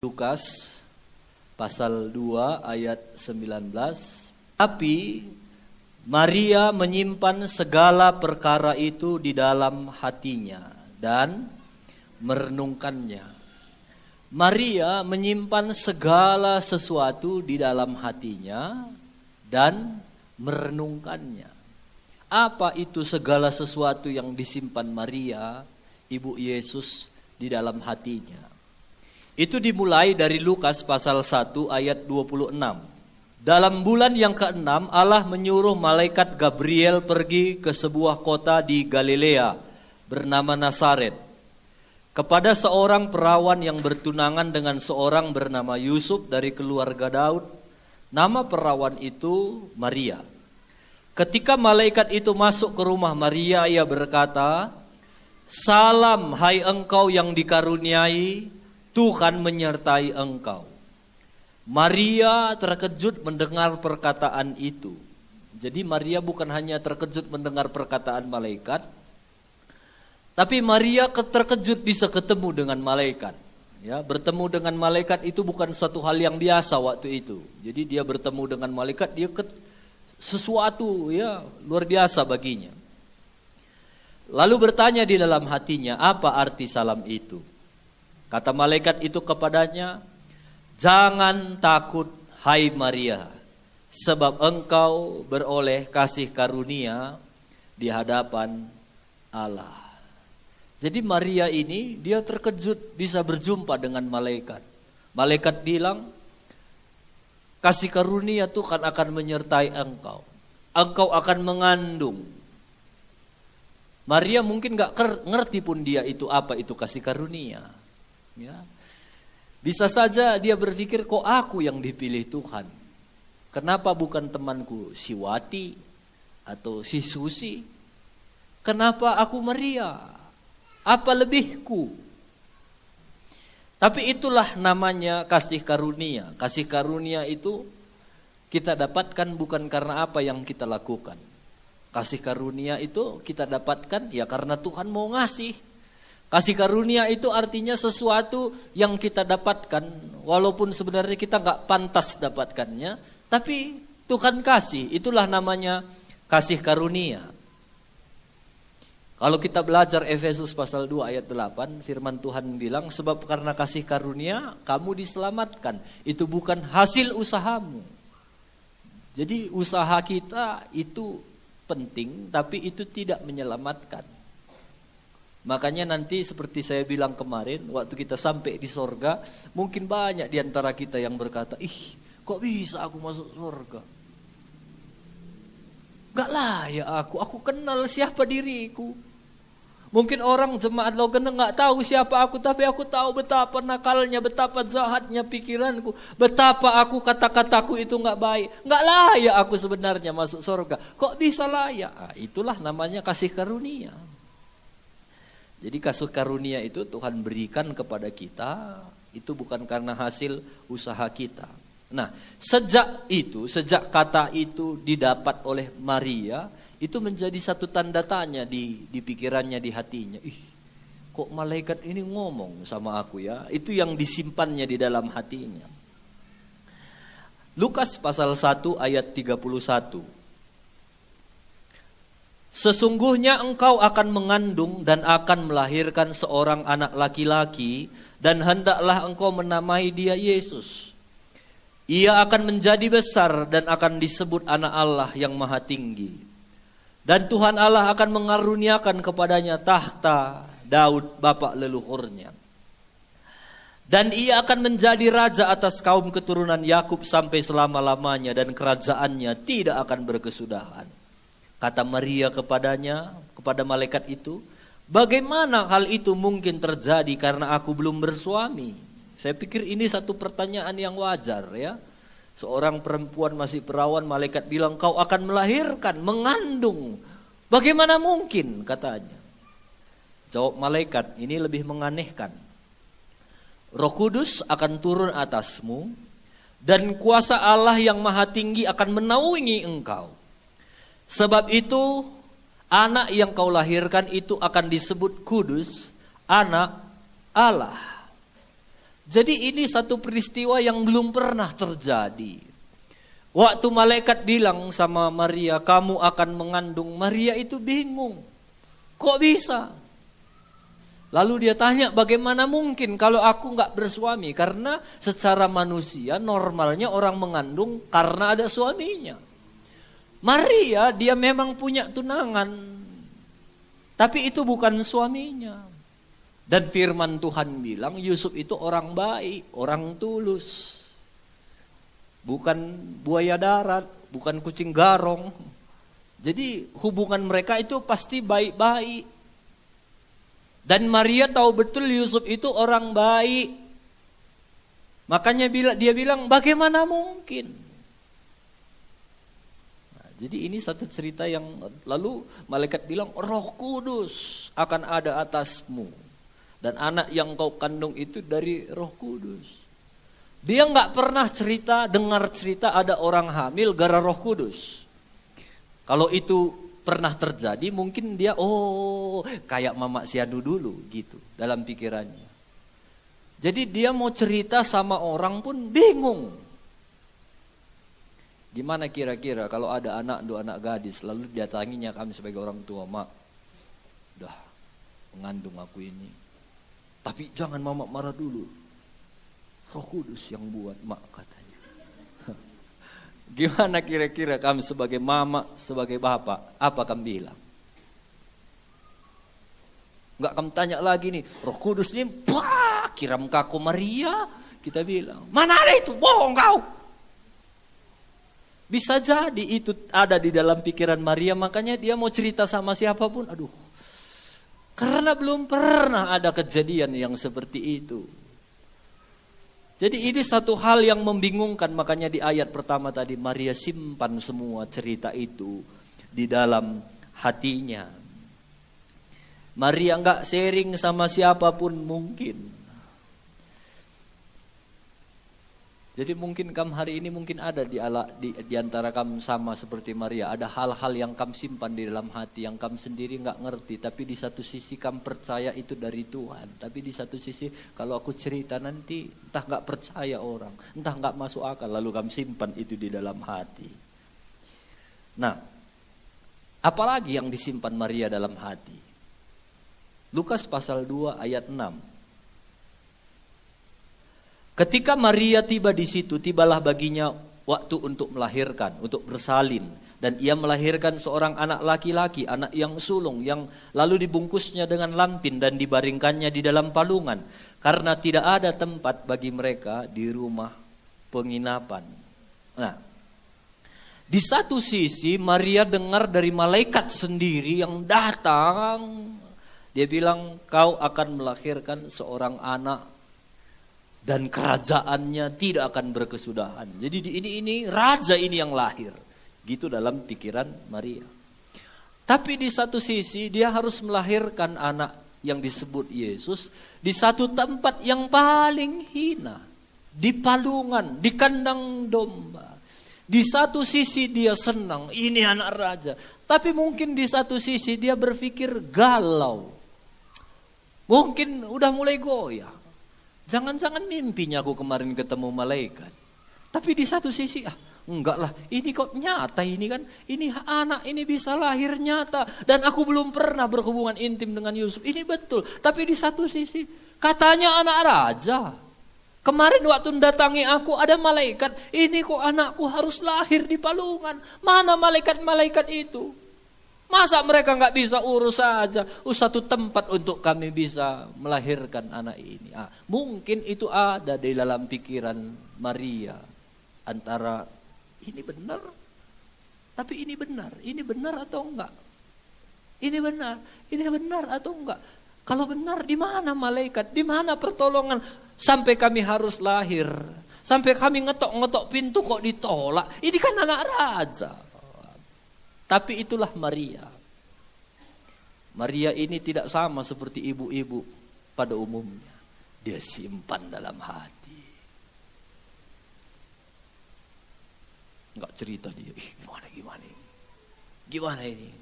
Lukas pasal 2 ayat 19. Tapi Maria menyimpan segala perkara itu di dalam hatinya dan merenungkannya. Maria menyimpan segala sesuatu di dalam hatinya dan merenungkannya. Apa itu segala sesuatu yang disimpan Maria, Ibu Yesus, di dalam hatinya? Itu dimulai dari Lukas pasal 1 ayat 26. Dalam bulan yang ke-6 Allah menyuruh malaikat Gabriel pergi ke sebuah kota di Galilea bernama Nazaret, kepada seorang perawan yang bertunangan dengan seorang bernama Yusuf dari keluarga Daud. Nama perawan itu Maria. Ketika malaikat itu masuk ke rumah Maria, ia berkata, "Salam hai engkau yang dikaruniai, Tuhan menyertai engkau." Maria terkejut mendengar perkataan itu. Jadi Maria bukan hanya terkejut mendengar perkataan malaikat, tapi Maria terkejut bisa ketemu dengan malaikat. Ya, bertemu dengan malaikat itu bukan satu hal yang biasa waktu itu. Jadi dia bertemu dengan malaikat, dia sesuatu ya luar biasa baginya. Lalu bertanya di dalam hatinya, apa arti salam itu? Kata malaikat itu kepadanya, "Jangan takut hai Maria, sebab engkau beroleh kasih karunia di hadapan Allah." Jadi Maria ini dia terkejut bisa berjumpa dengan malaikat. Malaikat bilang, "Kasih karunia Tuhan akan menyertai engkau. Engkau akan mengandung." Maria mungkin gak ngerti pun dia itu apa itu kasih karunia. Ya. Bisa saja dia berpikir, kok aku yang dipilih Tuhan? Kenapa bukan temanku si Wati atau si Susi? Kenapa aku Maria? Apa lebihku? Tapi itulah namanya kasih karunia. Kasih karunia itu kita dapatkan bukan karena apa yang kita lakukan. Kasih karunia itu kita dapatkan ya karena Tuhan mau ngasih. Kasih karunia itu artinya sesuatu yang kita dapatkan walaupun sebenarnya kita gak pantas dapatkannya, tapi Tuhan kasih, itulah namanya kasih karunia. Kalau kita belajar Efesus pasal 2 ayat 8, firman Tuhan bilang, sebab karena kasih karunia kamu diselamatkan, itu bukan hasil usahamu. Jadi usaha kita itu penting, tapi itu tidak menyelamatkan. Makanya nanti seperti saya bilang kemarin, waktu kita sampai di sorga, mungkin banyak di antara kita yang berkata, "Ih, kok bisa aku masuk sorga? Gak layak aku kenal siapa diriku." Mungkin orang jemaat Logen gak tahu siapa aku, tapi aku tahu betapa nakalnya, betapa jahatnya pikiranku, betapa aku kata-kataku itu gak baik. Gak layak aku sebenarnya masuk sorga. Kok bisa layak? Nah, itulah namanya kasih karunia. Jadi kasih karunia itu Tuhan berikan kepada kita, itu bukan karena hasil usaha kita. Nah, sejak kata itu didapat oleh Maria, itu menjadi satu tanda tanya di pikirannya, di hatinya. Ih, kok malaikat ini ngomong sama aku ya? Itu yang disimpannya di dalam hatinya. Lukas pasal 1 ayat 31. "Sesungguhnya engkau akan mengandung dan akan melahirkan seorang anak laki-laki, dan hendaklah engkau menamai dia Yesus. Ia akan menjadi besar dan akan disebut anak Allah yang maha tinggi. Dan Tuhan Allah akan mengaruniakan kepadanya tahta Daud bapa leluhurnya. Dan ia akan menjadi raja atas kaum keturunan Yakub sampai selama-lamanya, dan kerajaannya tidak akan berkesudahan." Kata Maria kepada malaikat itu, "Bagaimana hal itu mungkin terjadi karena aku belum bersuami?" Saya pikir ini satu pertanyaan yang wajar ya. Seorang perempuan masih perawan, malaikat bilang, "Kau akan melahirkan, mengandung. Bagaimana mungkin?" katanya. Jawab malaikat, ini lebih menganehkan. "Roh Kudus akan turun atasmu, dan kuasa Allah yang maha tinggi akan menaungi engkau. Sebab itu anak yang kau lahirkan itu akan disebut kudus, anak Allah. Jadi ini satu peristiwa yang belum pernah terjadi. Waktu malaikat bilang sama Maria, kamu akan mengandung, Maria itu bingung. Kok bisa? Lalu dia tanya, bagaimana mungkin kalau aku gak bersuami? Karena secara manusia normalnya orang mengandung karena ada suaminya. Maria dia memang punya tunangan, tapi itu bukan suaminya. Dan firman Tuhan bilang Yusuf itu orang baik, orang tulus. Bukan buaya darat, bukan kucing garong. Jadi hubungan mereka itu pasti baik-baik. Dan Maria tahu betul Yusuf itu orang baik. Makanya dia bilang bagaimana mungkin? Nah, jadi ini satu cerita yang lalu malaikat bilang Roh Kudus akan ada atasmu. Dan anak yang kau kandung itu dari Roh Kudus. Dia gak pernah dengar cerita ada orang hamil gara Roh Kudus. Kalau itu pernah terjadi mungkin dia kayak Mama Sianu dulu gitu dalam pikirannya. Jadi dia mau cerita sama orang pun bingung. Gimana kira-kira kalau ada dua anak gadis lalu datanginya kami sebagai orang tua, Mak, udah mengandung aku ini. Tapi jangan Mama marah dulu. Roh Kudus yang buat, Mak, katanya. Gimana kira-kira kami sebagai mama, sebagai bapak, apa kami bilang? Enggak kami tanya lagi nih, Roh Kudus ini, kiram ke aku Maria, kita bilang, mana ada itu, bohong kau. Bisa jadi itu ada di dalam pikiran Maria, makanya dia mau cerita sama siapapun, karena belum pernah ada kejadian yang seperti itu. Jadi ini satu hal yang membingungkan, makanya di ayat pertama tadi Maria simpan semua cerita itu di dalam hatinya. Maria enggak sharing sama siapapun mungkin. Jadi mungkin kamu hari ini mungkin ada di antara kamu sama seperti Maria. Ada hal-hal yang kamu simpan di dalam hati yang kamu sendiri enggak ngerti. Tapi di satu sisi kamu percaya itu dari Tuhan. Tapi di satu sisi kalau aku cerita nanti entah enggak percaya orang. Entah enggak masuk akal. Lalu kamu simpan itu di dalam hati. Nah, apalagi yang disimpan Maria dalam hati? Lukas pasal 2 ayat 6. Ketika Maria tiba di situ, tibalah baginya waktu untuk melahirkan, untuk bersalin. Dan ia melahirkan seorang anak laki-laki, anak yang sulung, yang lalu dibungkusnya dengan lampin dan dibaringkannya di dalam palungan. Karena tidak ada tempat bagi mereka di rumah penginapan. Nah, di satu sisi Maria dengar dari malaikat sendiri yang datang. Dia bilang, kau akan melahirkan seorang anak. Dan kerajaannya tidak akan berkesudahan. Jadi ini raja ini yang lahir. Gitu dalam pikiran Maria. Tapi di satu sisi dia harus melahirkan anak yang disebut Yesus di satu tempat yang paling hina. Di palungan, di kandang domba. Di satu sisi dia senang, ini anak raja. Tapi mungkin di satu sisi dia berpikir galau. Mungkin udah mulai goyah. Jangan-jangan mimpinya aku kemarin ketemu malaikat. Tapi di satu sisi, enggak lah, ini kok nyata ini kan. Ini anak ini bisa lahir nyata. Dan aku belum pernah berhubungan intim dengan Yusuf. Ini betul. Tapi di satu sisi, katanya anak raja. Kemarin waktu datangi aku ada malaikat. Ini kok anakku harus lahir di palungan. Mana malaikat-malaikat itu? Masa mereka gak bisa urus saja satu tempat untuk kami bisa melahirkan anak ini. Mungkin itu ada di dalam pikiran Maria. Antara ini benar, tapi ini benar atau enggak? Ini benar atau enggak? Kalau benar di mana malaikat, di mana pertolongan sampai kami harus lahir. Sampai kami ngetok-ngetok pintu kok ditolak. Ini kan anak raja. Tapi itulah Maria. Maria ini tidak sama seperti ibu-ibu pada umumnya. Dia simpan dalam hati. Enggak cerita dia, gimana ini.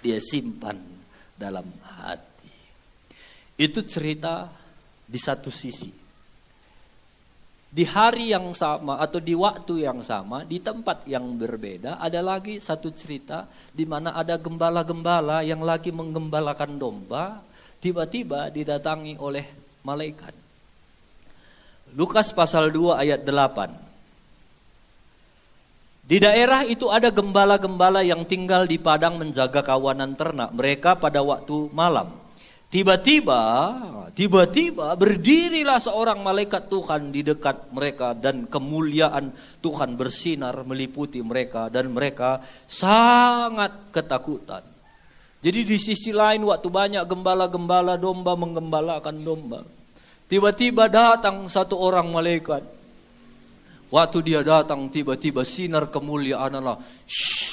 Dia simpan dalam hati. Itu cerita di satu sisi. Di hari yang sama atau di waktu yang sama, di tempat yang berbeda, ada lagi satu cerita di mana ada gembala-gembala yang lagi menggembalakan domba, tiba-tiba didatangi oleh malaikat. Lukas pasal 2 ayat 8. Di daerah itu ada gembala-gembala yang tinggal di padang menjaga kawanan ternak mereka pada waktu malam. Tiba-tiba berdirilah seorang malaikat Tuhan di dekat mereka dan kemuliaan Tuhan bersinar meliputi mereka dan mereka sangat ketakutan. Jadi di sisi lain waktu banyak gembala-gembala domba menggembalakan domba, tiba-tiba datang satu orang malaikat. Waktu dia datang tiba-tiba sinar kemuliaan Allah,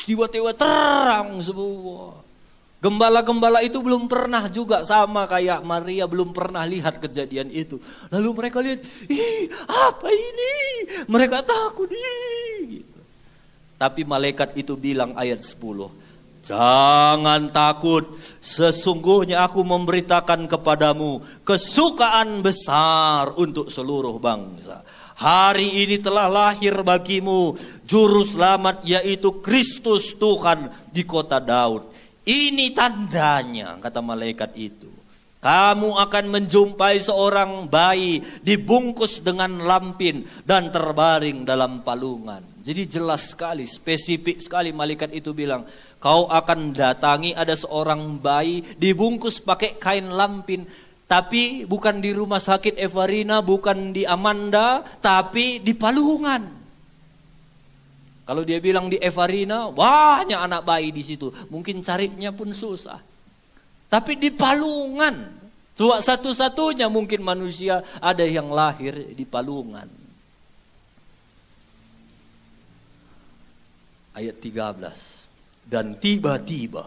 tiba-tiba terang semua. Gembala-gembala itu belum pernah juga sama kayak Maria, belum pernah lihat kejadian itu. Lalu mereka lihat, ih apa ini? Mereka takut. Gitu. Tapi malaikat itu bilang ayat 10, jangan takut, sesungguhnya aku memberitakan kepadamu kesukaan besar untuk seluruh bangsa. Hari ini telah lahir bagimu juru selamat yaitu Kristus Tuhan di kota Daud. Ini tandanya, kata malaikat itu. Kamu akan menjumpai seorang bayi dibungkus dengan lampin dan terbaring dalam palungan. Jadi jelas sekali, spesifik sekali malaikat itu bilang, kau akan datangi ada seorang bayi dibungkus pakai kain lampin. Tapi bukan di rumah sakit Evarina, bukan di Amanda, tapi di palungan. Kalau dia bilang di Evarina, banyak anak bayi di situ. Mungkin carinya pun susah. Tapi di palungan. Cuma satu-satunya mungkin manusia ada yang lahir di palungan. Ayat 13. Dan tiba-tiba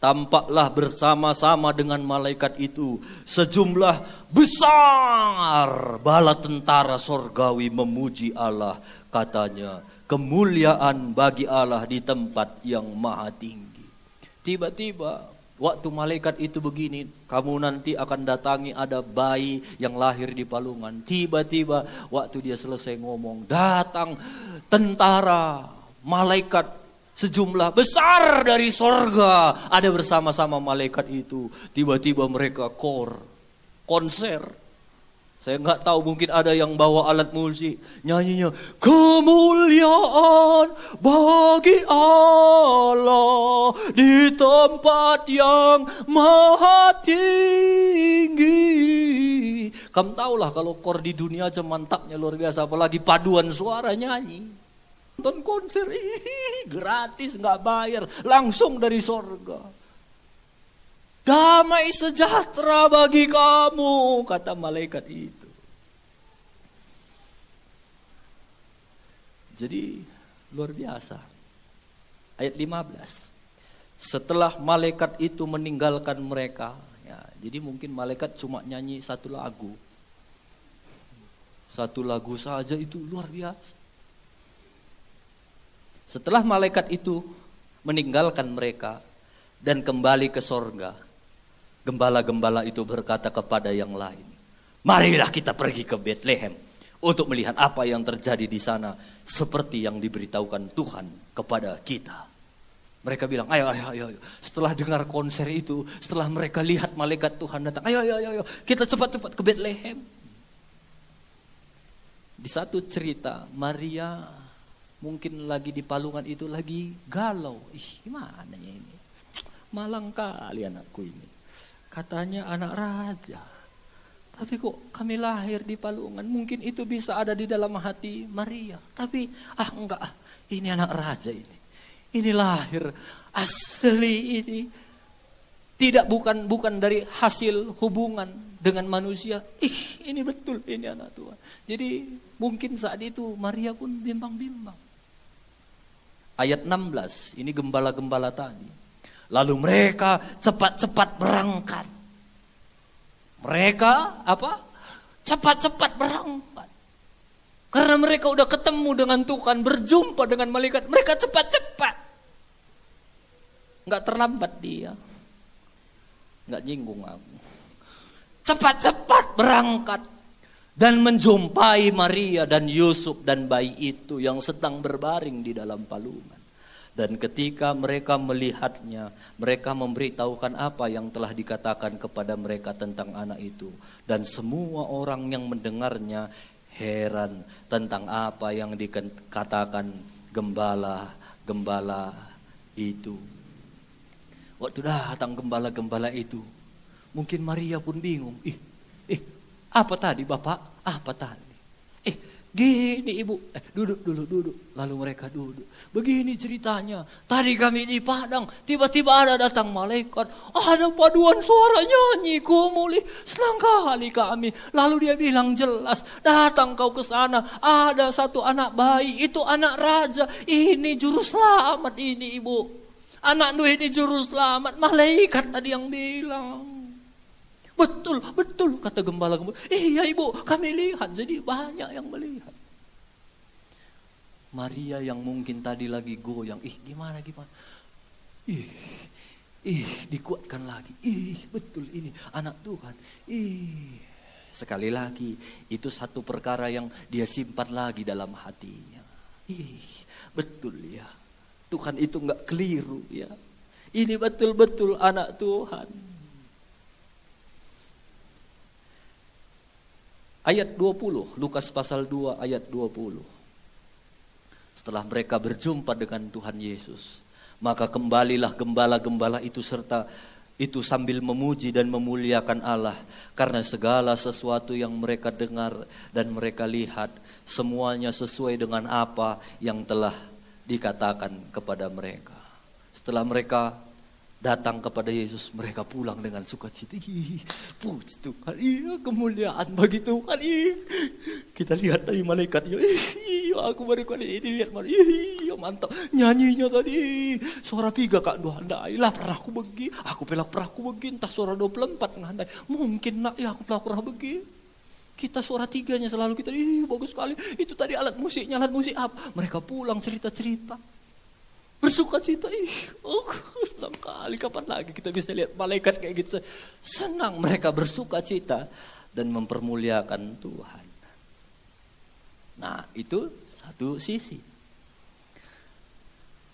tampaklah bersama-sama dengan malaikat itu sejumlah besar bala tentara sorgawi memuji Allah, katanya, kemuliaan bagi Allah di tempat yang maha tinggi. Tiba-tiba waktu malaikat itu begini, kamu nanti akan datangi ada bayi yang lahir di palungan. Tiba-tiba waktu dia selesai ngomong, datang tentara, malaikat sejumlah besar dari sorga ada bersama-sama malaikat itu. Tiba-tiba mereka konser. Saya nggak tahu, mungkin ada yang bawa alat musik, nyanyinya kemuliaan bagi Allah di tempat yang maha tinggi. Kamu tahulah kalau kor di dunia aja mantapnya luar biasa, apalagi paduan suara nyanyi. Nonton konser gratis, nggak bayar, langsung dari sorga. Damai sejahtera bagi kamu, kata malaikat itu. Jadi luar biasa. Ayat 15. Setelah malaikat itu meninggalkan mereka, ya, jadi mungkin malaikat cuma nyanyi satu lagu. Satu lagu saja itu luar biasa. Setelah malaikat itu meninggalkan mereka dan kembali ke sorga, gembala-gembala itu berkata kepada yang lain, marilah kita pergi ke Bethlehem untuk melihat apa yang terjadi di sana seperti yang diberitahukan Tuhan kepada kita. Mereka bilang, ayo. Setelah dengar konser itu, setelah mereka lihat malaikat Tuhan datang, ayo, kita cepat-cepat ke Bethlehem. Di satu cerita, Maria mungkin lagi di palungan itu lagi galau. Gimana ini? Malang kali anakku ini. Katanya anak raja. Tapi kok kami lahir di palungan? Mungkin itu bisa ada di dalam hati Maria. Tapi enggak, ini anak raja ini. Ini lahir asli ini. Tidak bukan dari hasil hubungan dengan manusia. Ini betul ini anak Tuhan. Jadi mungkin saat itu Maria pun bimbang-bimbang. Ayat 16, ini gembala-gembala tadi. Lalu mereka cepat-cepat berangkat. Mereka cepat-cepat berangkat. Karena mereka udah ketemu dengan Tuhan, berjumpa dengan malaikat, mereka cepat-cepat. Enggak terlambat dia. Enggak nyinggung aku. Cepat-cepat berangkat. dan menjumpai Maria dan Yusuf dan bayi itu yang sedang berbaring di dalam palungan. Dan ketika mereka melihatnya, mereka memberitahukan apa yang telah dikatakan kepada mereka tentang anak itu. Dan semua orang yang mendengarnya heran tentang apa yang dikatakan gembala-gembala itu. Waktu datang gembala-gembala itu, mungkin Maria pun bingung. Apa tadi Bapak? Apa tadi? Gini Ibu, duduk. Lalu mereka duduk. Begini ceritanya, tadi kami di padang, tiba-tiba ada datang malaikat. Ada paduan suara nyanyi, kumuli, senang kali kami. Lalu dia bilang jelas, datang kau ke sana, ada satu anak bayi, itu anak raja. Ini juru selamat ini Ibu. Anak Nuh ini juru selamat, malaikat tadi yang bilang. Betul, kata gembala. Iya Ibu, kami lihat. Jadi banyak yang melihat. Maria yang mungkin tadi lagi goyang. Gimana. Dikuatkan lagi. Betul ini anak Tuhan. Sekali lagi, itu satu perkara yang dia simpan lagi dalam hatinya. Betul ya. Tuhan itu enggak keliru ya. Ini betul-betul anak Tuhan. Ayat 20, Lukas pasal 2 ayat 20. Setelah mereka berjumpa dengan Tuhan Yesus, maka kembalilah gembala-gembala itu serta itu sambil memuji dan memuliakan Allah, karena segala sesuatu yang mereka dengar dan mereka lihat semuanya sesuai dengan apa yang telah dikatakan kepada mereka. Setelah mereka datang kepada Yesus, mereka pulang dengan sukacita. Puji Tuhan, kemuliaan bagi Tuhan. Kita lihat tadi malaikatnya. Aku baru kali ini lihat Maria, mantap nyanyinya tadi. Suara piga Kak Dohandai. Lah pernah aku begi, aku pelak pernah aku begi. Entah suara 24 ngandai. Mungkin nak ya aku pernah begi. Kita suara tiganya selalu kita. Bagus sekali. Itu tadi alat musiknya, alat musik apa? Mereka pulang cerita-cerita. Bersuka cita, senang kali. Kapan lagi kita bisa lihat malaikat kayak gitu. Senang mereka bersuka cita dan mempermuliakan Tuhan. Nah itu satu sisi.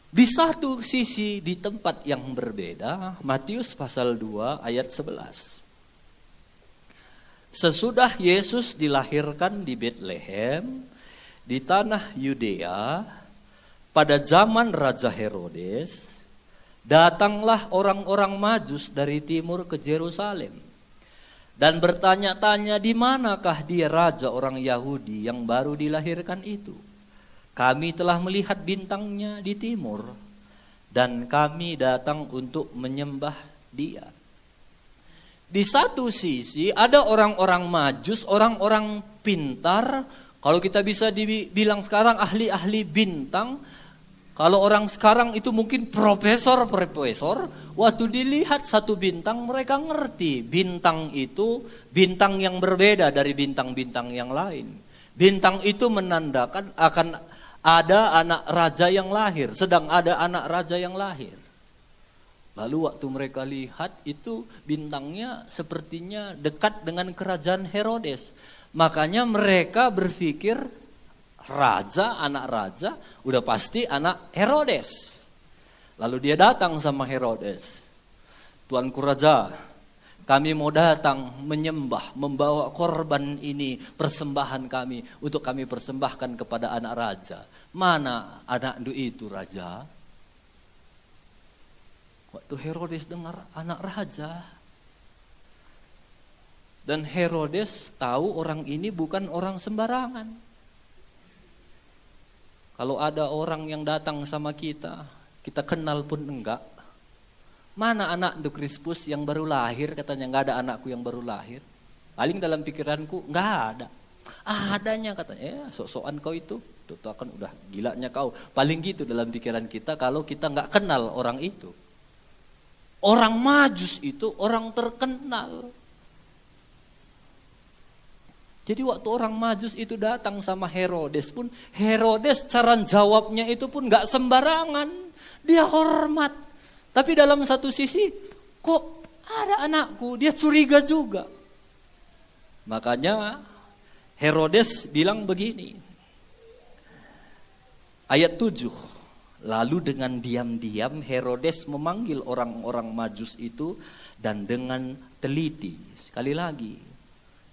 Di satu sisi di tempat yang berbeda, Matius pasal 2 ayat 11. Sesudah Yesus dilahirkan di Betlehem, di tanah Yudea, pada zaman Raja Herodes, datanglah orang-orang Majus dari timur ke Yerusalem dan bertanya-tanya, di manakah dia raja orang Yahudi yang baru dilahirkan itu? Kami telah melihat bintangnya di timur dan kami datang untuk menyembah dia. Di satu sisi ada orang-orang Majus, orang-orang pintar, kalau kita bisa dibilang sekarang ahli-ahli bintang. Kalau orang sekarang itu mungkin profesor, waktu dilihat satu bintang mereka ngerti bintang itu bintang yang berbeda dari bintang-bintang yang lain. Bintang itu menandakan akan ada anak raja yang lahir, sedang ada anak raja yang lahir. Lalu waktu mereka lihat itu bintangnya sepertinya dekat dengan kerajaan Herodes. Makanya mereka berpikir raja, anak raja, udah pasti anak Herodes. Lalu dia datang sama Herodes. Tuanku raja, kami mau datang menyembah, membawa korban ini, persembahan kami, untuk kami persembahkan kepada anak raja. Mana anak itu raja? Waktu Herodes dengar anak raja, dan Herodes tahu orang ini bukan orang sembarangan. Kalau ada orang yang datang sama kita kenal pun enggak. Mana anak untuk Krispus yang baru lahir, katanya enggak ada anakku yang baru lahir. Paling dalam pikiranku enggak ada. Adanya katanya, sok-sokan kau itu. Tuh kan udah gilanya kau. Paling gitu dalam pikiran kita kalau kita enggak kenal orang itu. Orang Majus itu orang terkenal. Jadi waktu orang Majus itu datang sama Herodes pun, Herodes cara jawabnya itu pun gak sembarangan. Dia hormat. Tapi dalam satu sisi, kok ada anakku? Dia curiga juga. Makanya Herodes bilang begini. Ayat 7. Lalu dengan diam-diam Herodes memanggil orang-orang Majus itu dan dengan teliti. Sekali lagi,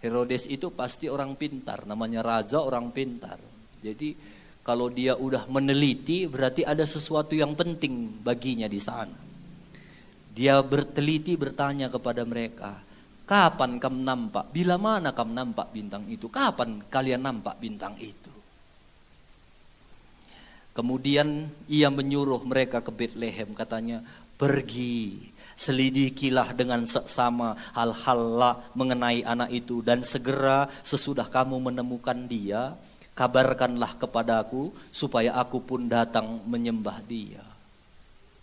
Herodes itu pasti orang pintar, namanya raja orang pintar. Jadi kalau dia udah meneliti berarti ada sesuatu yang penting baginya di sana. Dia berteliti bertanya kepada mereka, kapan kamu nampak? Bila mana kamu nampak bintang itu? Kapan kalian nampak bintang itu? Kemudian ia menyuruh mereka ke Betlehem, katanya, pergi, selidikilah dengan seksama hal-hal mengenai anak itu, dan segera sesudah kamu menemukan dia, kabarkanlah kepadaku supaya aku pun datang menyembah dia.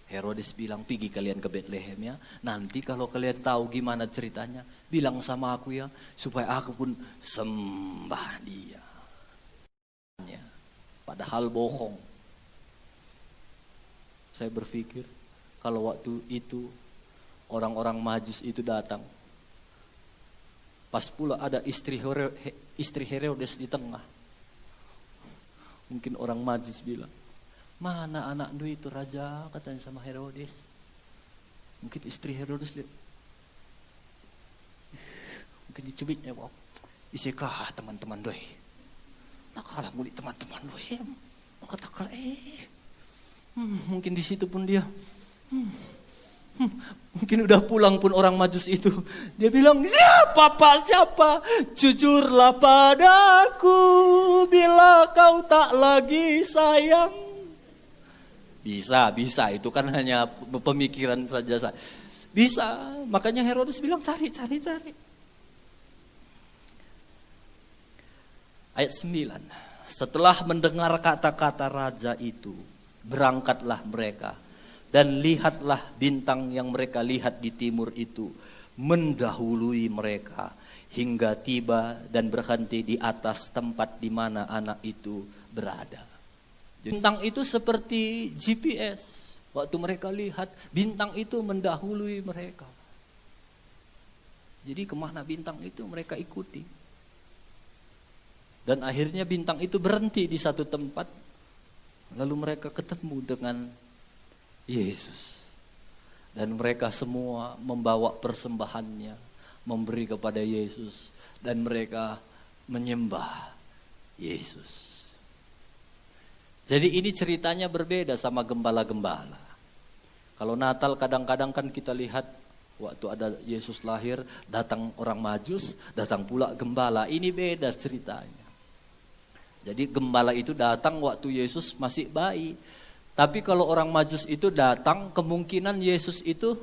Herodes bilang, pergi kalian ke Betlehem ya, nanti kalau kalian tahu gimana ceritanya, bilang sama aku ya, supaya aku pun sembah dia. Padahal bohong. Saya berpikir kalau waktu itu orang-orang Majus itu datang, pas pula ada istri Herodes di tengah, mungkin orang Majus bilang, mana anak lu itu raja, katanya sama Herodes. Mungkin istri Herodes lihat, mungkin dicubitnya, wow, isekah teman-teman doi, nakalah mulut teman-teman doi, katakan mungkin di situ pun dia, mungkin udah pulang pun orang Majus itu, dia bilang, siapa Pak, siapa? Jujurlah padaku bila kau tak lagi sayang. Bisa, itu kan hanya pemikiran saja. Bisa, makanya Herodes bilang cari. Ayat 9, setelah mendengar kata-kata raja itu, berangkatlah mereka dan lihatlah bintang yang mereka lihat di timur itu mendahului mereka hingga tiba dan berhenti di atas tempat di mana anak itu berada. Bintang itu seperti GPS. Waktu mereka lihat, bintang itu mendahului mereka. Jadi kemana bintang itu mereka ikuti. Dan akhirnya bintang itu berhenti di satu tempat. Lalu mereka ketemu dengan Yesus. Dan mereka semua membawa persembahannya, memberi kepada Yesus. Dan mereka menyembah Yesus. Jadi ini ceritanya berbeda sama gembala-gembala. Kalau Natal kadang-kadang kan kita lihat waktu ada Yesus lahir, datang orang Majus, datang pula gembala. Ini beda ceritanya. Jadi gembala itu datang waktu Yesus masih bayi. Tapi kalau orang Majus itu datang, kemungkinan Yesus itu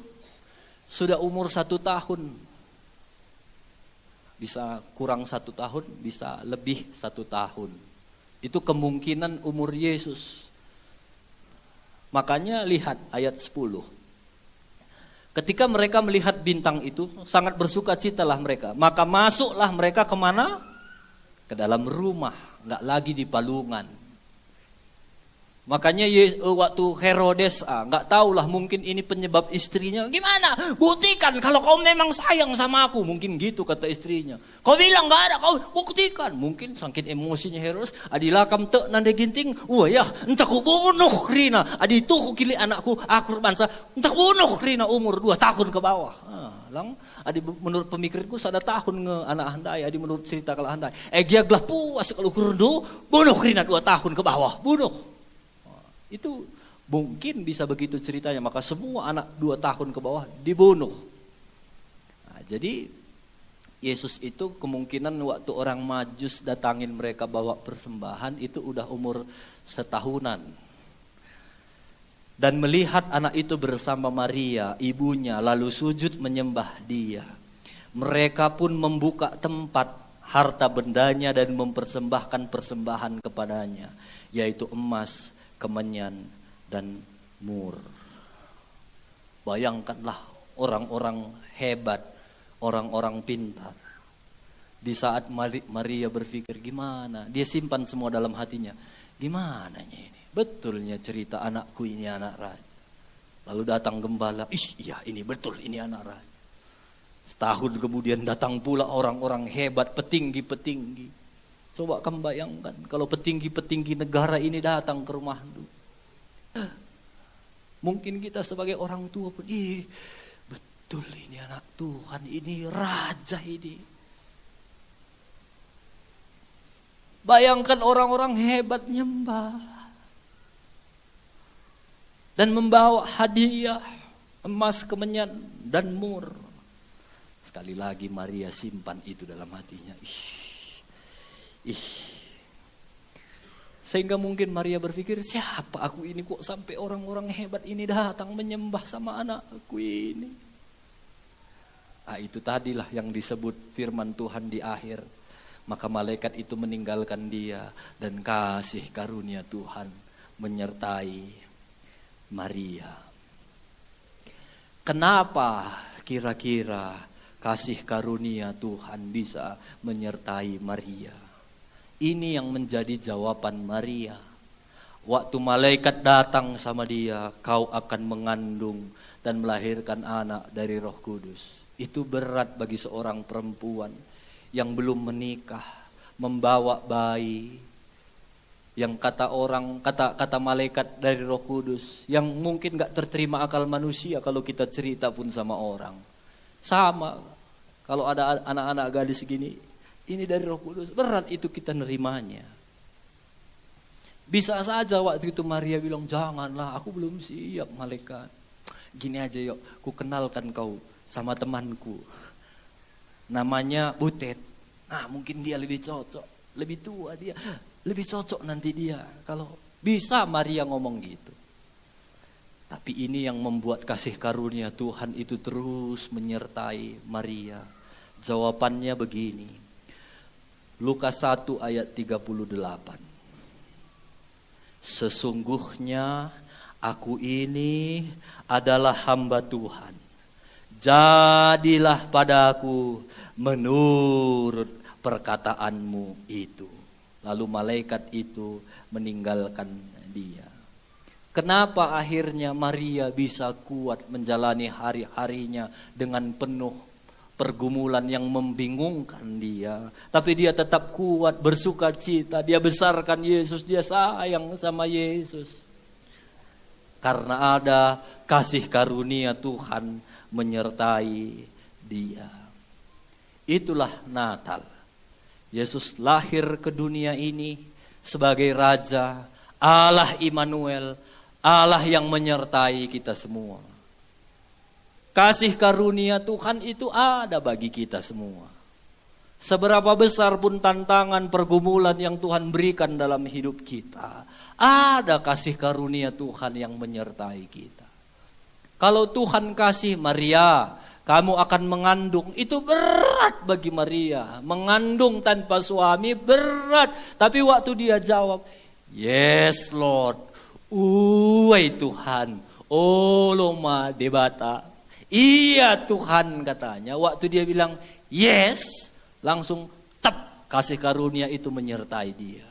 sudah umur 1 tahun. Bisa kurang 1 tahun, bisa lebih 1 tahun. Itu kemungkinan umur Yesus. Makanya lihat ayat 10. Ketika mereka melihat bintang itu, sangat bersukacitalah mereka. Maka masuklah mereka kemana? Ke dalam rumah. Nggak lagi di palungan. Makanya waktu Herodes nggak tahulah, mungkin ini penyebab istrinya. Gimana? Buktikan kalau kau memang sayang sama aku. Mungkin gitu kata istrinya. Kau bilang nggak ada, kau buktikan. Mungkin saking emosinya Herodes. Adilah kam te nande ginting. Wah ya, entah ku bunuh Rina. Adi itu ku kili anakku, aku bangsa. Entah bunuh Rina umur 2 tahun ke bawah. Lang, adi menurut pemikirku sada tahun nge anak handai. Adi menurut cerita kalau handai. Giaglah puas kalau kurdo bunuh Rina 2 tahun ke bawah. Bunuh. Itu mungkin bisa begitu ceritanya. Maka semua anak 2 tahun ke bawah dibunuh. Nah, jadi Yesus itu kemungkinan waktu orang Majus datangin mereka bawa persembahan itu udah umur 1 tahunan. Dan melihat anak itu bersama Maria, ibunya, lalu sujud menyembah dia. Mereka pun membuka tempat harta bendanya dan mempersembahkan persembahan kepadanya, yaitu emas, kemenyan, dan mur. Bayangkanlah orang-orang hebat, orang-orang pintar. Di saat Maria berpikir gimana, dia simpan semua dalam hatinya. Gimana ini? Betulnya cerita anakku ini anak raja. Lalu datang gembala, iya ini betul, ini anak raja. Setahun kemudian datang pula orang-orang hebat, petinggi-petinggi. Coba kamu bayangkan kalau petinggi-petinggi negara ini datang ke rumahmu. Mungkin kita sebagai orang tua pun, betul ini anak Tuhan, ini raja ini. Bayangkan orang-orang hebat nyembah dan membawa hadiah emas, kemenyan, dan mur. Sekali lagi Maria simpan itu dalam hatinya. Sehingga mungkin Maria berpikir, siapa aku ini kok sampai orang-orang hebat ini datang menyembah sama anakku ini. Itu tadilah yang disebut firman Tuhan di akhir. Maka malaikat itu meninggalkan dia dan kasih karunia Tuhan menyertai Maria. Kenapa kira-kira kasih karunia Tuhan bisa menyertai Maria? Ini yang menjadi jawaban Maria. Waktu malaikat datang sama dia, kau akan mengandung dan melahirkan anak dari Roh Kudus. Itu berat bagi seorang perempuan yang belum menikah, membawa bayi. Yang kata malaikat dari Roh Kudus, yang mungkin gak terterima akal manusia kalau kita cerita pun sama orang. Sama, kalau ada anak-anak gadis segini, ini dari Roh Kudus, berat itu kita nerimanya. Bisa saja waktu itu Maria bilang, janganlah, aku belum siap malaikat. Gini aja yuk, ku kenalkan kau sama temanku. Namanya Butet. Nah mungkin dia lebih cocok, lebih tua dia, lebih cocok nanti dia. Kalau bisa Maria ngomong gitu. Tapi ini yang membuat kasih karunia Tuhan itu terus menyertai Maria. Jawabannya begini. Lukas 1 ayat 38. Sesungguhnya aku ini adalah hamba Tuhan. Jadilah padaku menurut perkataanmu itu. Lalu malaikat itu meninggalkan dia. Kenapa akhirnya Maria bisa kuat menjalani hari-harinya dengan penuh pergumulan yang membingungkan dia, tapi dia tetap kuat, bersuka cita, dia besarkan Yesus, dia sayang sama Yesus. Karena ada kasih karunia Tuhan menyertai dia. Itulah Natal. Yesus lahir ke dunia ini sebagai Raja, Allah Immanuel, Allah yang menyertai kita semua. Kasih karunia Tuhan itu ada bagi kita semua. Seberapa besar pun tantangan pergumulan yang Tuhan berikan dalam hidup kita, ada kasih karunia Tuhan yang menyertai kita. Kalau Tuhan kasih, Maria, kamu akan mengandung, itu berat bagi Maria. Mengandung tanpa suami berat. Tapi waktu dia jawab, yes Lord, uai Tuhan, oloma debata. Iya Tuhan katanya. Waktu dia bilang yes, langsung tep kasih karunia itu menyertai dia.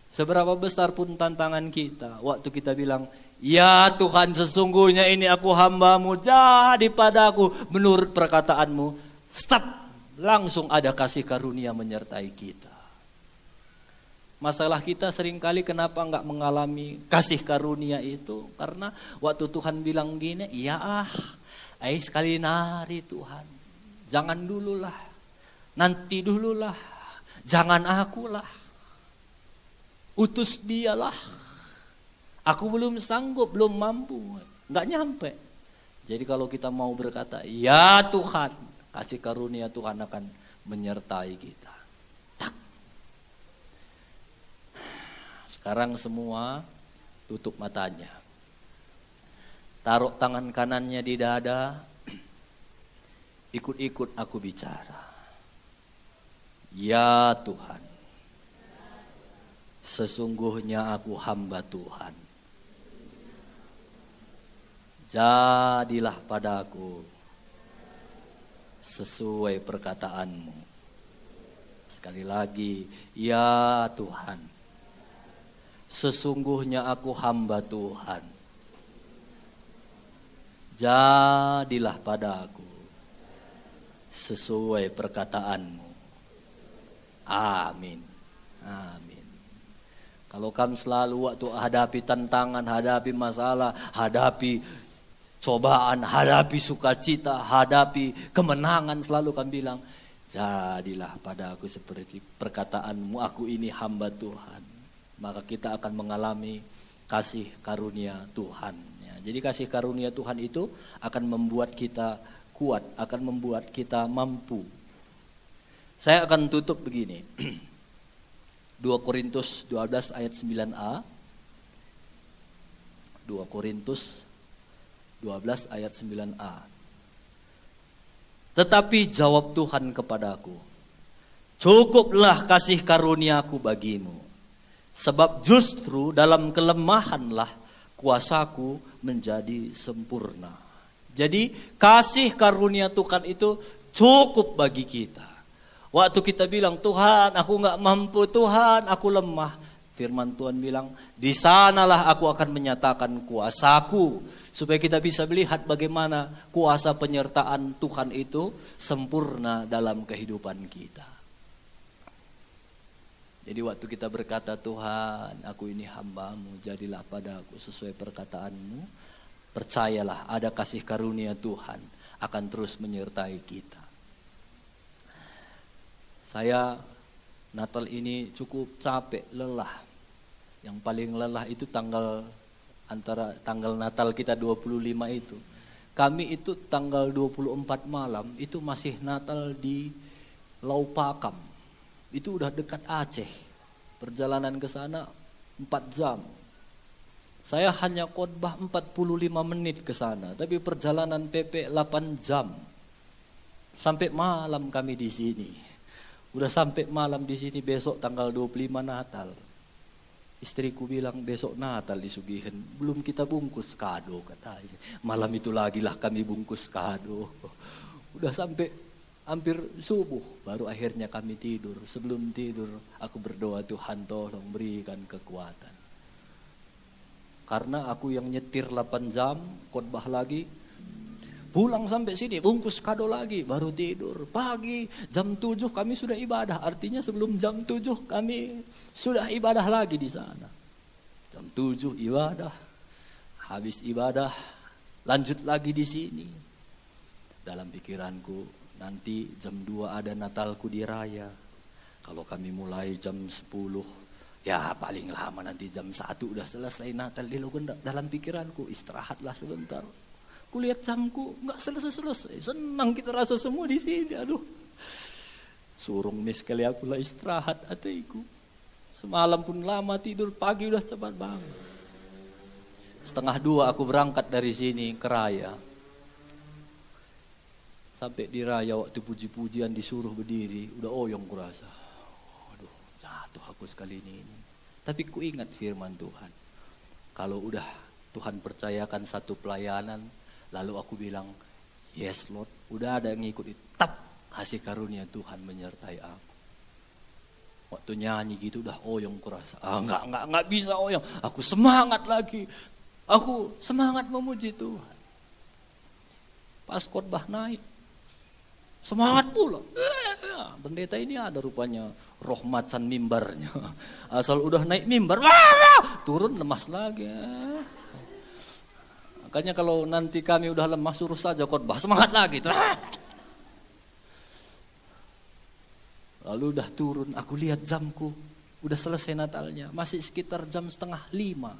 Seberapa besar pun tantangan kita, waktu kita bilang, ya Tuhan sesungguhnya ini aku hambamu, jadi padaku menurut perkataanmu, stop, langsung ada kasih karunia menyertai kita. Masalah kita seringkali kenapa enggak mengalami kasih karunia itu, karena waktu Tuhan bilang gini, iya sekali nari Tuhan, jangan dululah, nanti dululah, jangan akulah, utus dialah. Aku belum sanggup, belum mampu, enggak nyampe. Jadi kalau kita mau berkata, ya Tuhan, kasih karunia Tuhan akan menyertai kita. Tak. Sekarang semua tutup matanya. Taruh tangan kanannya di dada. Ikut-ikut aku bicara. Ya Tuhan, sesungguhnya aku hamba Tuhan. Jadilah padaku sesuai perkataanmu. Sekali lagi, ya Tuhan, sesungguhnya aku hamba Tuhan. Jadilah padaku sesuai perkataanmu. Amin. Amin. Kalau kamu selalu waktu hadapi tantangan, hadapi masalah, hadapi cobaan, hadapi sukacita, hadapi kemenangan, selalu kamu bilang, jadilah pada aku seperti perkataanmu, aku ini hamba Tuhan. Maka kita akan mengalami kasih karunia Tuhan. Ya, jadi kasih karunia Tuhan itu akan membuat kita kuat, akan membuat kita mampu. Saya akan tutup begini. 2 Korintus 12 ayat 9a. 2 Korintus 12 ayat 9a. Tetapi jawab Tuhan kepadaku, cukuplah kasih karuniaku bagimu, sebab justru dalam kelemahanlah kuasaku menjadi sempurna. Jadi kasih karunia Tuhan itu cukup bagi kita. Waktu kita bilang, Tuhan aku gak mampu, Tuhan aku lemah, firman Tuhan bilang, di sanalah aku akan menyatakan kuasaku. Supaya kita bisa melihat bagaimana kuasa penyertaan Tuhan itu sempurna dalam kehidupan kita. Jadi waktu kita berkata, Tuhan aku ini hamba-Mu, jadilah padaku sesuai perkataanmu, percayalah ada kasih karunia Tuhan akan terus menyertai kita. Saya Natal ini cukup capek, lelah. Yang paling lelah itu antara tanggal Natal kita 25 itu. Kami itu tanggal 24 malam itu masih Natal di Laupakam. Itu udah dekat Aceh. Perjalanan ke sana 4 jam. Saya hanya khotbah 45 menit ke sana, tapi perjalanan PP 8 jam. Sampai malam kami di sini. Udah sampai malam di sini, besok tanggal 25 Natal. Istriku bilang besok Natal disugihin, belum kita bungkus kado katanya. Malam itu lagi lah kami bungkus kado. Udah sampai hampir subuh baru akhirnya kami tidur. Sebelum tidur aku berdoa, Tuhan tolong berikan kekuatan. Karena aku yang nyetir 8 jam, khotbah lagi. Pulang sampai sini, bungkus kado lagi, baru tidur. Pagi jam 7 kami sudah ibadah. Artinya sebelum jam 7 kami sudah ibadah lagi di sana. Jam 7 ibadah, habis ibadah lanjut lagi di sini. Dalam pikiranku nanti jam 2 ada Natalku di raya. Kalau kami mulai jam 10, ya paling lama nanti jam 1 udah selesai Natal di Lugenda. Dalam pikiranku istirahatlah sebentar. Kulihat jamku nggak selesai. Senang kita rasa semua di sini. Aduh, surung mis kali aku lah istirahat hatiku. Semalam pun lama tidur, pagi udah cepat bangun. 1:30 aku berangkat dari sini ke raya. Sampai di raya waktu puji-pujian disuruh berdiri, udah oyong kurasa. Aduh, jatuh aku sekali ini. Tapi ku ingat firman Tuhan. Kalau udah Tuhan percayakan satu pelayanan, lalu aku bilang, yes Lord, udah ada yang ngikutin. Tap, kasih karunia Tuhan menyertai aku. Waktu nyanyi gitu udah oyong kurasa. Enggak bisa oyong. Aku semangat lagi. Aku semangat memuji Tuhan. Pas khotbah naik, semangat pula. Pendeta ini ada rupanya rohmatan mimbarnya. Asal udah naik mimbar, turun lemas lagi. Makanya kalau nanti kami udah lemah, suruh saja khotbah, semangat lagi. Lalu udah turun, aku lihat jamku, udah selesai Natalnya, masih sekitar jam 4:30.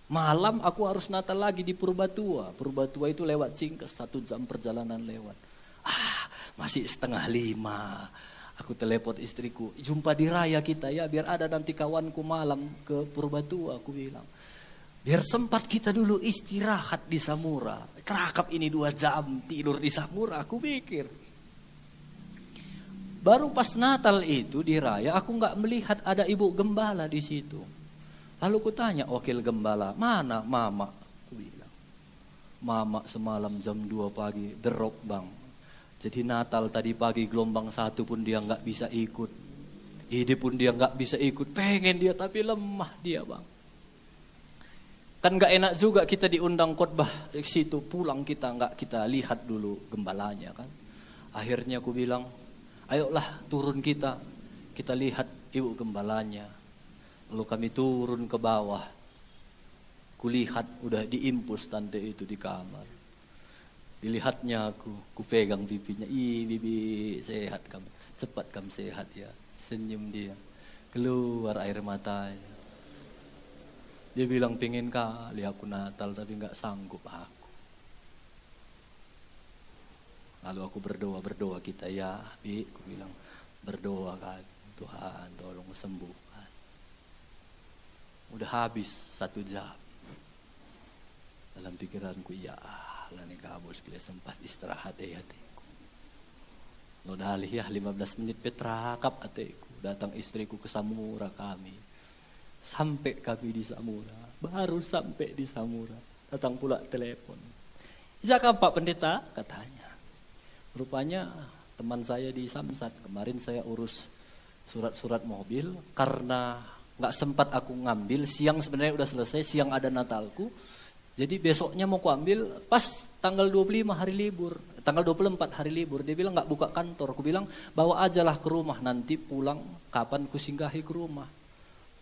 Malam aku harus Natal lagi di Purbatua. Purbatua itu lewat Cingkes, 1 jam perjalanan lewat. Masih 4:30. Aku telepon istriku, jumpa di raya kita ya, biar ada nanti kawanku malam ke Purbatua, aku bilang. Biar sempat kita dulu istirahat di Samura. Kerakap ini 2 jam tidur di Samura, aku pikir. Baru pas Natal itu di raya, aku gak melihat ada ibu gembala di situ. Lalu ku tanya wakil gembala, mana mama? Aku bilang, mama semalam jam 2 pagi drop bang. Jadi Natal tadi pagi gelombang 1 pun dia gak bisa ikut. Ide pun dia gak bisa ikut, pengen dia tapi lemah dia bang. Kan gak enak juga kita diundang khotbah di situ, pulang kita gak kita lihat dulu gembalanya kan. Akhirnya aku bilang, ayolah turun kita kita lihat ibu gembalanya. Lalu kami turun ke bawah. Kulihat udah diimpus tante itu di kamar. Dilihatnya ku pegang pipinya. Ih, bibi sehat kamu. Cepat kamu sehat ya. Senyum dia. Keluar air matanya. Dia bilang pengen kali aku Natal tapi gak sanggup aku. Lalu aku berdoa kita ya. Bi, aku bilang berdoa kan. Tuhan tolong sembuhkan. Udah habis 1 jam. Dalam pikiranku ya lah nih kamu sekali sempat istirahat ya hatiku. Lo dalih ya 15 menit petrakap hatiku. Datang istriku ke Samura kami. Sampai kami di Samura. Baru sampai di Samura. Datang pula telepon. Jaka Pak Pendeta katanya. Rupanya teman saya di Samsat. Kemarin saya urus surat-surat mobil. Karena gak sempat aku ngambil. Siang sebenarnya udah selesai. Siang ada Natalku. Jadi besoknya mau kuambil pas tanggal 25 hari libur. Tanggal 24 hari libur. Dia bilang gak buka kantor. Aku bilang bawa ajalah ke rumah. Nanti pulang kapan ku singgahi ke rumah.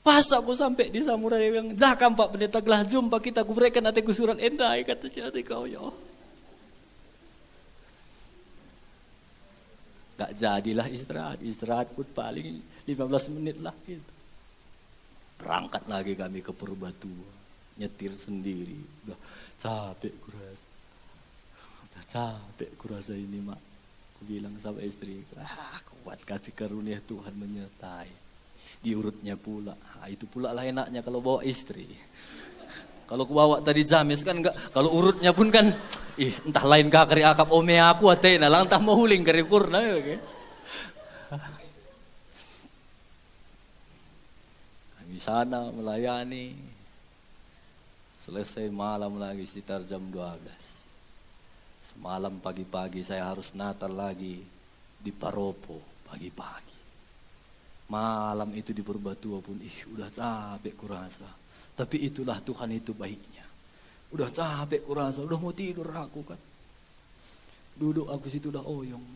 Pas aku sampai di Samura dia bilang, "Zakam Pak Pendeta gelah jumpa kita ku berikan hatiku surat endai," kata hati kau ya. Gak jadilah istirahat pun paling 15 menit lah gitu. Berangkat lagi kami ke Purbatua, nyetir sendiri, udah capek kurasa ini mak. Aku bilang sama istri, kuat kasih karunia Tuhan menyertai. Diurutnya pula. Itu pula lah enaknya kalau bawa istri. Kalau ku bawa tadi James kan enggak. Kalau urutnya pun kan entah lain kakari akap ome aku atena lang entah mau huling kari purna ya. Di sana melayani. Selesai malam lagi sekitar jam 12. Semalam pagi-pagi saya harus Natal lagi di Paropo pagi-pagi. Malam itu di Purbatua pun udah capek kurasa. Tapi itulah Tuhan itu baiknya. Udah capek kurasa, udah mau tidur aku kan. Duduk aku situ udah oyong.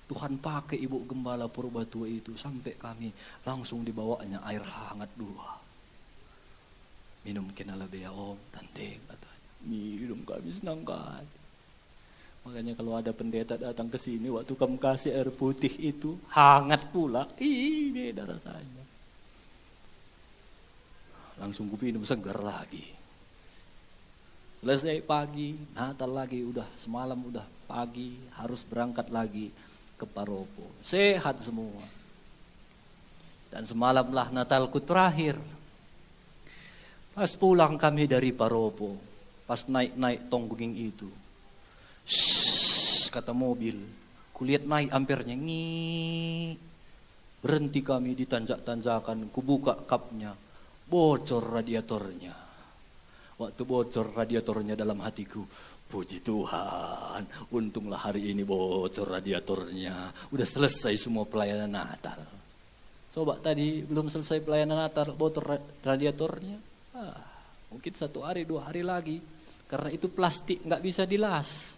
Tuhan pakai ibu gembala Purbatua itu sampai kami langsung dibawanya air hangat 2. Minum kenalabea om, tante katanya. Minum kami senang kan. Makanya kalau ada pendeta datang ke sini waktu kamu kasih air putih itu hangat pula, beda rasanya. Langsung kupinum segar lagi. Selesai pagi, Natal lagi udah semalam udah pagi harus berangkat lagi ke Paropo. Sehat semua. Dan semalamlah Natalku terakhir. Pas pulang kami dari Paropo, pas naik tonggeng itu. Shhh, kata mobil. Kulihat naik ampernya. Berhenti kami di tanjak-tanjakan. Kubuka kapnya. Bocor radiatornya. Waktu bocor radiatornya dalam hatiku. Puji Tuhan. Untunglah hari ini bocor radiatornya. Udah selesai semua pelayanan Natal. Coba tadi belum selesai pelayanan Natal. Bocor radiatornya. Mungkin 1 hari 2 hari lagi. Karena itu plastik gak bisa dilas.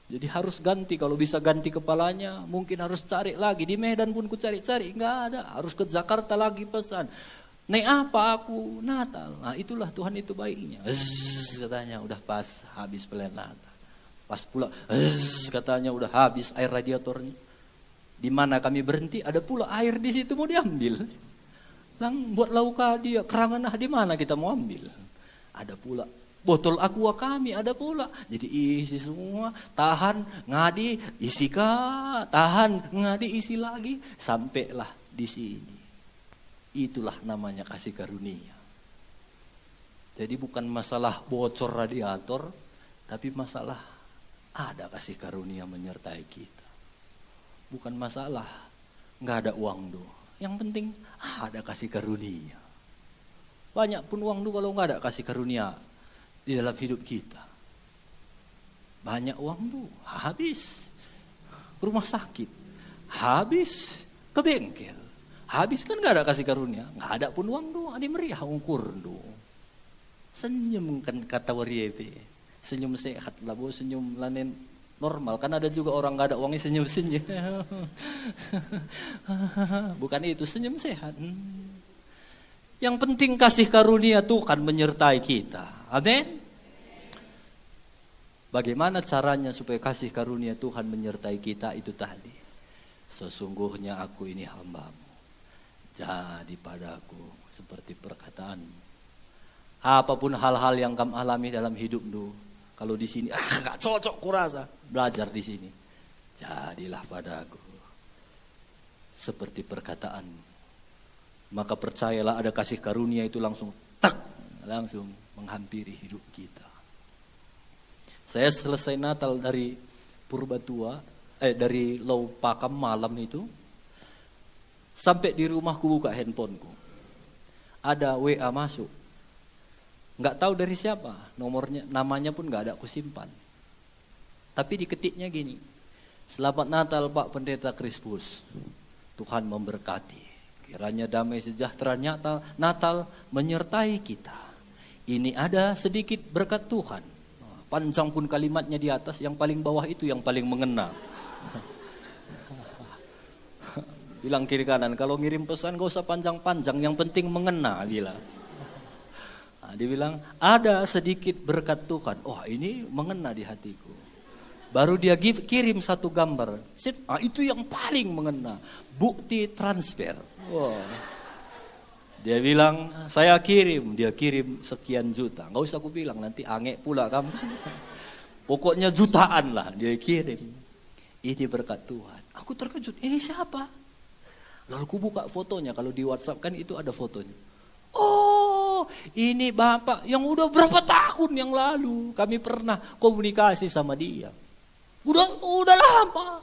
Jadi harus ganti, kalau bisa ganti kepalanya mungkin harus cari lagi. Di Medan pun ku cari-cari, enggak ada. Harus ke Jakarta lagi pesan. Naik apa aku? Natal. Nah itulah Tuhan itu baiknya. Katanya udah pas habis pelayanan Natal. Pas pula katanya udah habis air radiatornya. Di mana kami berhenti ada pula air di situ mau diambil. Lang buat lauk dia, kerangan di mana kita mau ambil? Ada pula. Botol aqua kami ada pula. Jadi isi semua, tahan, ngadi, isi tahan, ngadi, isi lagi. Sampailah di sini. Itulah namanya kasih karunia. Jadi bukan masalah bocor radiator, tapi masalah ada kasih karunia menyertai kita. Bukan masalah nggak ada uang doh. Yang penting ada kasih karunia. Banyak pun uang doh kalau nggak ada kasih karunia di dalam hidup kita. Banyak uang tuh habis. Ke rumah sakit habis. Ke bengkel habis kan gak ada kasih karunia. Gak ada pun uang tuh. Adi meriah ukur tuh. Senyum kan kata wariepe. Senyum sehat lah bo, senyum lanen normal. Kan ada juga orang gak ada uangnya senyum-senyum. Bukan itu, senyum sehat. Yang penting kasih karunia Tuhan menyertai kita. Amin. Bagaimana caranya supaya kasih karunia Tuhan menyertai kita? Itu tadi. Sesungguhnya aku ini hamba-Mu. Jadi padaku seperti perkataanmu. Apapun hal-hal yang kamu alami dalam hidupmu, kalau di sini gak cocok kurasa, belajar di sini. Jadilah padaku seperti perkataanmu. Maka percayalah ada kasih karunia itu langsung langsung menghampiri hidup kita. Saya selesai Natal dari Purbatua, dari Lau Pakam malam itu, sampai di rumahku buka handphoneku, ada WA masuk. Nggak tahu dari siapa, nomornya, namanya pun nggak ada aku simpan. Tapi diketiknya gini, selamat Natal Pak Pendeta Krispus, Tuhan memberkati. Kiranya damai sejahtera Natal menyertai kita. Ini ada sedikit berkat Tuhan. Panjang pun kalimatnya di atas, yang paling bawah itu yang paling mengena. Bilang kiri kanan, kalau ngirim pesan gak usah panjang-panjang, yang penting mengena, bilang. Nah, dia bilang, ada sedikit berkat Tuhan. Oh, ini mengena di hatiku. Baru dia kirim satu gambar. Itu yang paling mengena. Bukti transfer. Wow. Dia bilang, saya kirim. Dia kirim sekian juta. Gak usah aku bilang, nanti ange pula kamu. Pokoknya jutaan lah dia kirim. Ini berkat Tuhan. Aku terkejut, ini siapa? Lalu aku buka fotonya, kalau di WhatsApp kan itu ada fotonya. Oh, ini Bapak yang udah berapa tahun yang lalu kami pernah komunikasi sama dia. Udah lama.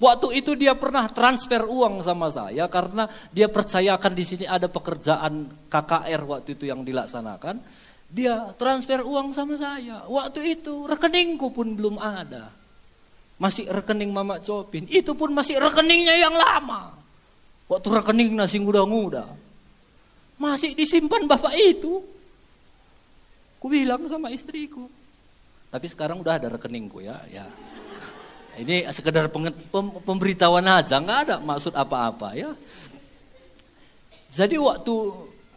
Waktu itu dia pernah transfer uang sama saya karena dia percayakan di sini ada pekerjaan KKR waktu itu yang dilaksanakan. Dia transfer uang sama saya. Waktu itu rekeningku pun belum ada. Masih rekening Mama Copin. Itu pun masih rekeningnya yang lama. Waktu rekening nasi muda-muda. Masih disimpan Bapak itu. Ku bilang sama istriku. Tapi sekarang udah ada rekeningku ya. Ini sekedar pemberitahuan aja, nggak ada maksud apa-apa ya. Jadi waktu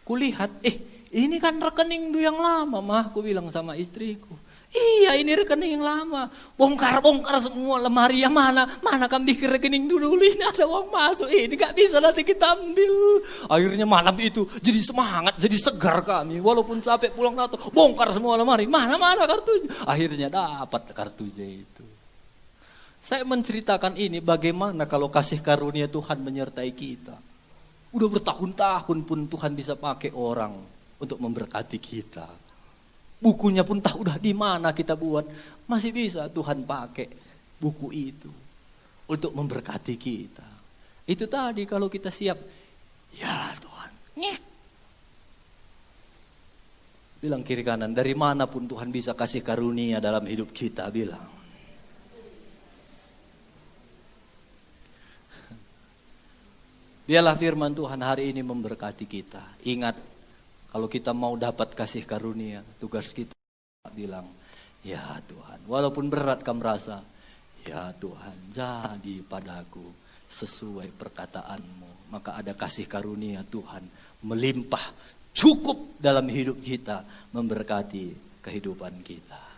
kulihat, ini kan rekening yang lama mah, aku bilang sama istriku. Iya ini rekening yang lama, bongkar semua lemari yang mana kan bikin rekening dulu, ini ada uang masuk, ini nggak bisa nanti kita ambil. Akhirnya malam itu jadi semangat, jadi segar kami, walaupun capek pulang Natal, bongkar semua lemari, mana kartunya. Akhirnya dapat kartunya itu. Saya menceritakan ini bagaimana kalau kasih karunia Tuhan menyertai kita. Udah bertahun-tahun pun Tuhan bisa pakai orang untuk memberkati kita. Bukunya pun tahu udah di mana kita buat. Masih bisa Tuhan pakai buku itu untuk memberkati kita. Itu tadi kalau kita siap. Ya Tuhan. Bilang kiri kanan, dari mana pun Tuhan bisa kasih karunia dalam hidup kita, bilang. Biarlah firman Tuhan hari ini memberkati kita. Ingat, kalau kita mau dapat kasih karunia, tugas kita bilang, ya Tuhan, walaupun berat kamu rasa, ya Tuhan, jadi padaku sesuai perkataanmu. Maka ada kasih karunia Tuhan melimpah, cukup dalam hidup kita, memberkati kehidupan kita.